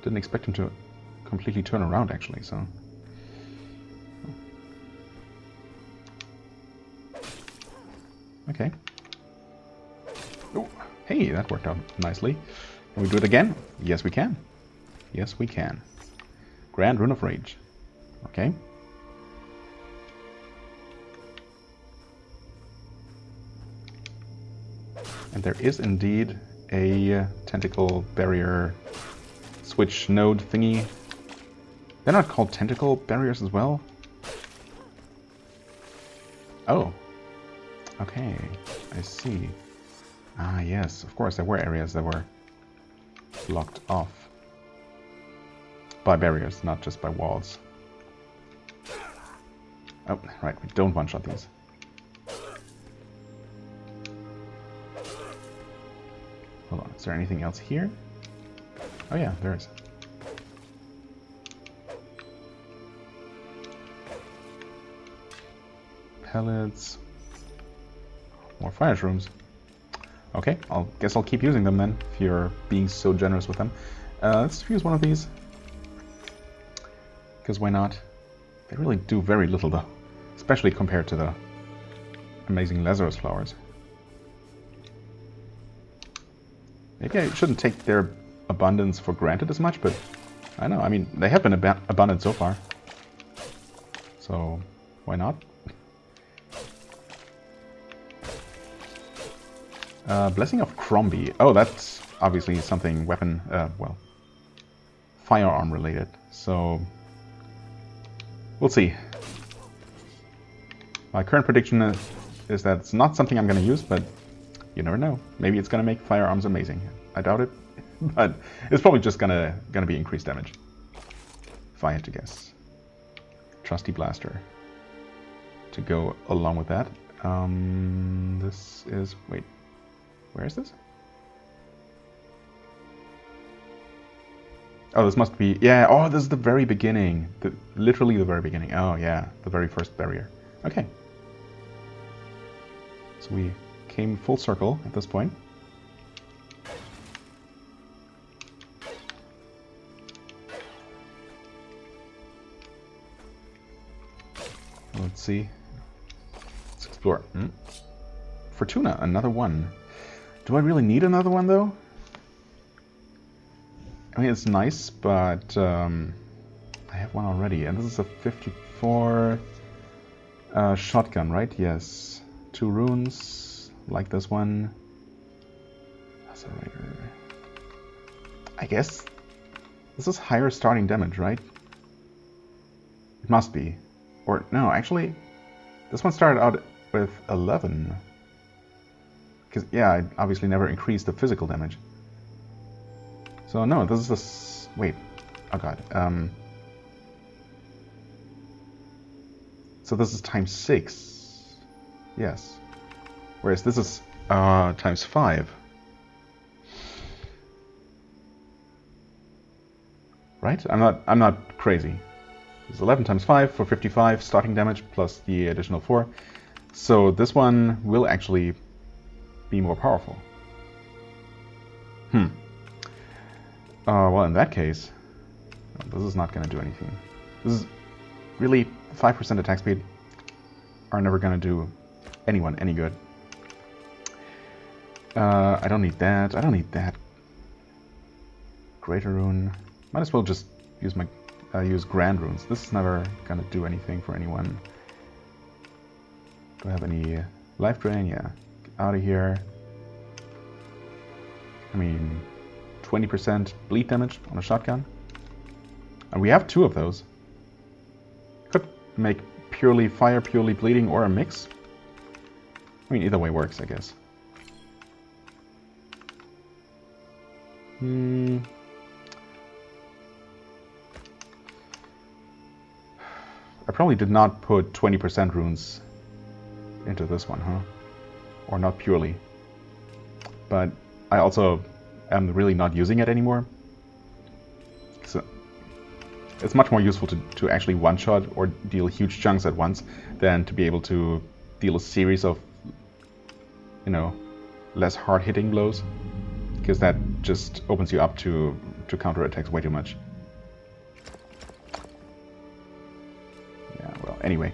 Didn't expect him to completely turn around, actually, so... Okay. Oh, hey, that worked out nicely. Can we do it again? Yes, we can. Yes, we can. Grand Rune of Rage. Okay. And there is indeed a tentacle barrier switch node thingy. They're not called tentacle barriers as well? Oh. Okay, I see. Ah, yes, of course, there were areas that were blocked off by barriers, not just by walls. Oh, right, we don't one-shot these. Hold on, is there anything else here? Oh yeah, there is. pellets. More fire shrooms. Okay, guess I'll keep using them then, if you're being so generous with them. Let's use one of these. Because why not? They really do very little though. Especially compared to the amazing Lazarus flowers. Maybe I shouldn't take their abundance for granted as much, but I don't know. I mean, they have been abundant so far. So, why not? Blessing of Crombie. Oh, that's obviously something weapon, well, firearm related. So, we'll see. My current prediction is that it's not something I'm going to use, but you never know. Maybe it's going to make firearms amazing. I doubt it, but it's probably just gonna be increased damage. If I had to guess. Trusty blaster to go along with that. This is, wait, where is this? Oh, this must be, yeah, oh, this is the very beginning. Literally the very beginning. Oh, yeah, the very first barrier. Okay. So we came full circle at this point. Let's see. Let's explore. Fortuna, another one. Do I really need another one, though? I mean, it's nice, but I have one already. And this is a 54 shotgun, right? Yes. 2 runes, like this one. Lacerator. I guess this is higher starting damage, right? It must be. Or, no, actually, this one started out with 11. Because, yeah, I obviously never increased the physical damage. So, no, this is this... Wait. Oh, God. So this is times 6. Yes. Whereas this is times 5. Right? I'm not crazy. It's 11 times 5 for 55 starting damage plus the additional 4. So this one will actually be more powerful. Well, in that case, this is not going to do anything. This is really 5% attack speed are never going to do anyone any good. I don't need that. I don't need that. Greater Rune. Might as well just use my use Grand Runes. This is never gonna do anything for anyone. Do I have any life drain? Yeah. Get out of here. I mean, 20% bleed damage on a shotgun. And we have 2 of those. Could make purely fire, purely bleeding, or a mix. I mean, either way works, I guess. I probably did not put 20% runes into this one, huh? Or not purely. But I also am really not using it anymore. So it's much more useful to actually one-shot or deal huge chunks at once than to be able to deal a series of, you know, less hard-hitting blows. Because that just opens you up to counter-attacks way too much. Well, anyway,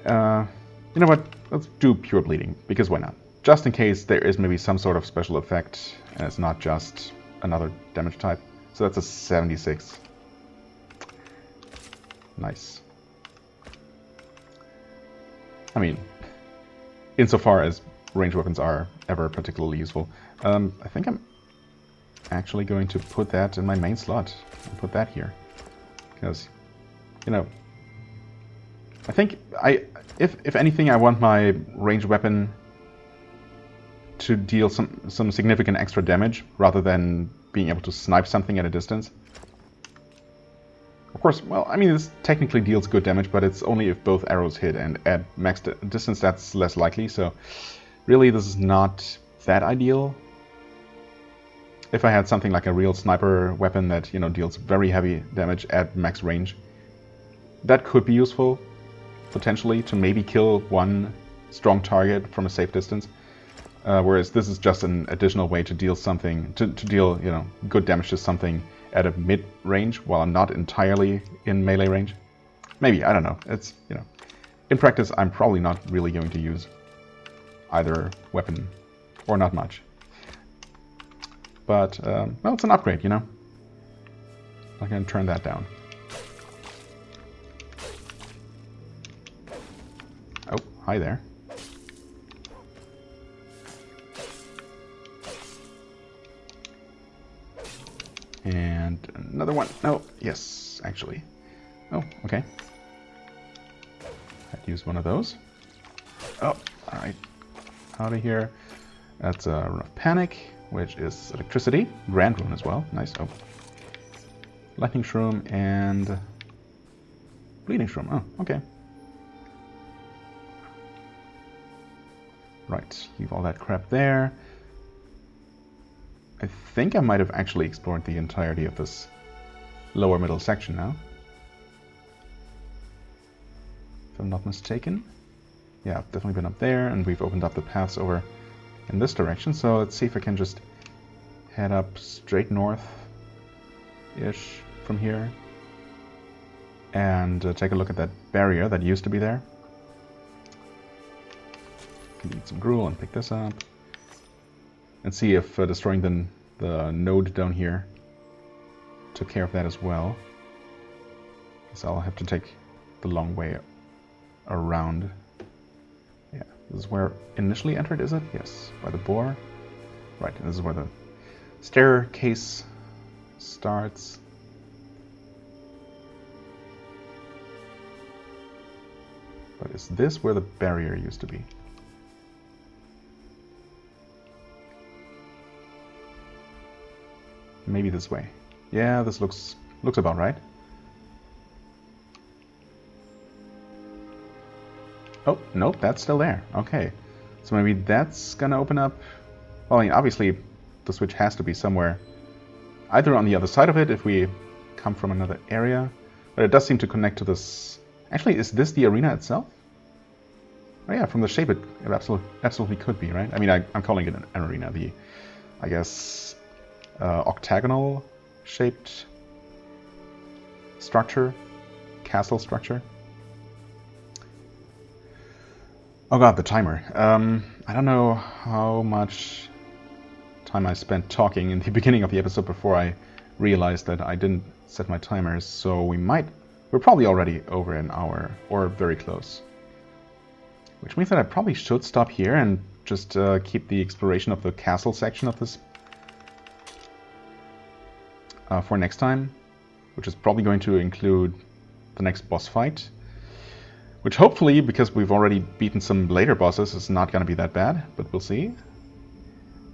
you know what? Let's do pure bleeding, because why not? Just in case there is maybe some sort of special effect, and it's not just another damage type. So that's a 76. Nice. I mean, insofar as ranged weapons are ever particularly useful, I think I'm actually going to put that in my main slot, and put that here. Because, you know, I think if anything, I want my ranged weapon to deal some significant extra damage rather than being able to snipe something at a distance. Of course, well, I mean, this technically deals good damage, but it's only if both arrows hit, and at max distance that's less likely, so really this is not that ideal. If I had something like a real sniper weapon that, you know, deals very heavy damage at max range, that could be useful. potentially, to maybe kill one strong target from a safe distance. Whereas this is just an additional way to deal something, to deal, you know, good damage to something at a mid-range while not entirely in melee range. Maybe, I don't know. It's, you know, in practice I'm probably not really going to use either weapon, or not much. But, well, it's an upgrade, you know. I'm going to turn that down. Oh, hi there. And another one. No, yes, actually. Oh, okay. I'd use one of those. Oh, alright. Out of here. That's a Rune of Panic, which is electricity. Grand Rune as well. Nice. Oh. Lightning Shroom and Bleeding Shroom. Oh, okay. Right, leave all that crap there. I think I might have actually explored the entirety of this lower middle section now. If I'm not mistaken. Yeah, I've definitely been up there, and we've opened up the paths over in this direction. So let's see if I can just head up straight north-ish from here. And take a look at that barrier that used to be there. Can eat some gruel and pick this up. And see if destroying the node down here took care of that as well. So I'll have to take the long way around. Yeah, this is where initially entered, is it? Yes, by the boar. Right, and this is where the staircase starts. But is this where the barrier used to be? Maybe this way. Yeah, this looks about right. Oh, nope, that's still there. Okay. So maybe that's gonna open up... Well, I mean, obviously, the switch has to be somewhere either on the other side of it if we come from another area. But it does seem to connect to this... Actually, is this the arena itself? Oh yeah, from the shape it absolutely could be, right? I mean, I'm calling it an arena. The, I guess... octagonal shaped structure, castle structure. Oh god, the timer. I don't know how much time I spent talking in the beginning of the episode before I realized that I didn't set my timers, so we're probably already over an hour, or very close. Which means that I probably should stop here and just keep the exploration of the castle section of this for next time, which is probably going to include the next boss fight, which hopefully, because we've already beaten some later bosses, is not going to be that bad, but we'll see.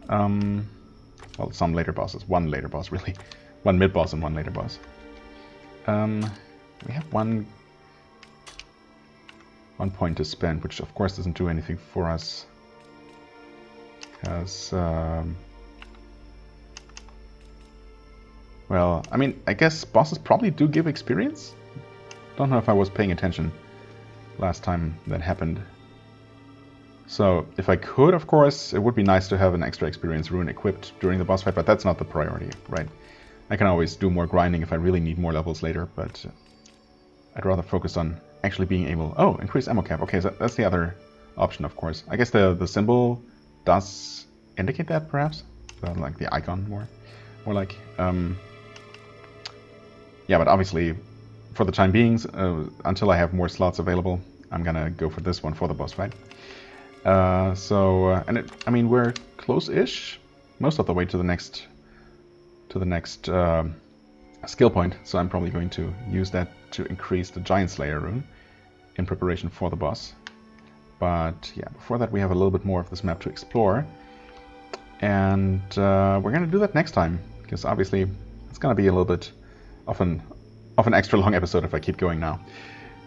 Well, some later bosses, one later boss really, one mid boss and one later boss. We have one point to spend, which of course doesn't do anything for us, because well, I mean, I guess bosses probably do give experience? Don't know if I was paying attention last time that happened. So, if I could, of course, it would be nice to have an extra experience rune equipped during the boss fight, but that's not the priority, right? I can always do more grinding if I really need more levels later, but I'd rather focus on actually being able... Oh, increase ammo cap. Okay, so that's the other option, of course. I guess the symbol does indicate that, perhaps? Like the icon, more like... Yeah, but obviously, for the time being, until I have more slots available, I'm gonna go for this one for the boss fight. I mean, we're close-ish, most of the way to the next skill point. So I'm probably going to use that to increase the Giant Slayer rune in preparation for the boss. But yeah, before that, we have a little bit more of this map to explore, and we're gonna do that next time, because obviously it's gonna be a little bit of an extra long episode if I keep going now.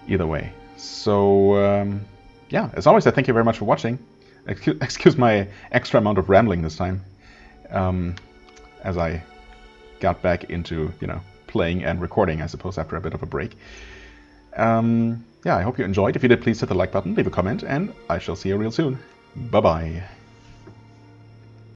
Either way. So, yeah, as always, I thank you very much for watching. Excuse my extra amount of rambling this time, as I got back into, you know, playing and recording, I suppose, after a bit of a break. Yeah, yeah, I hope you enjoyed. If you did, please hit the like button, leave a comment, and I shall see you real soon. Bye-bye.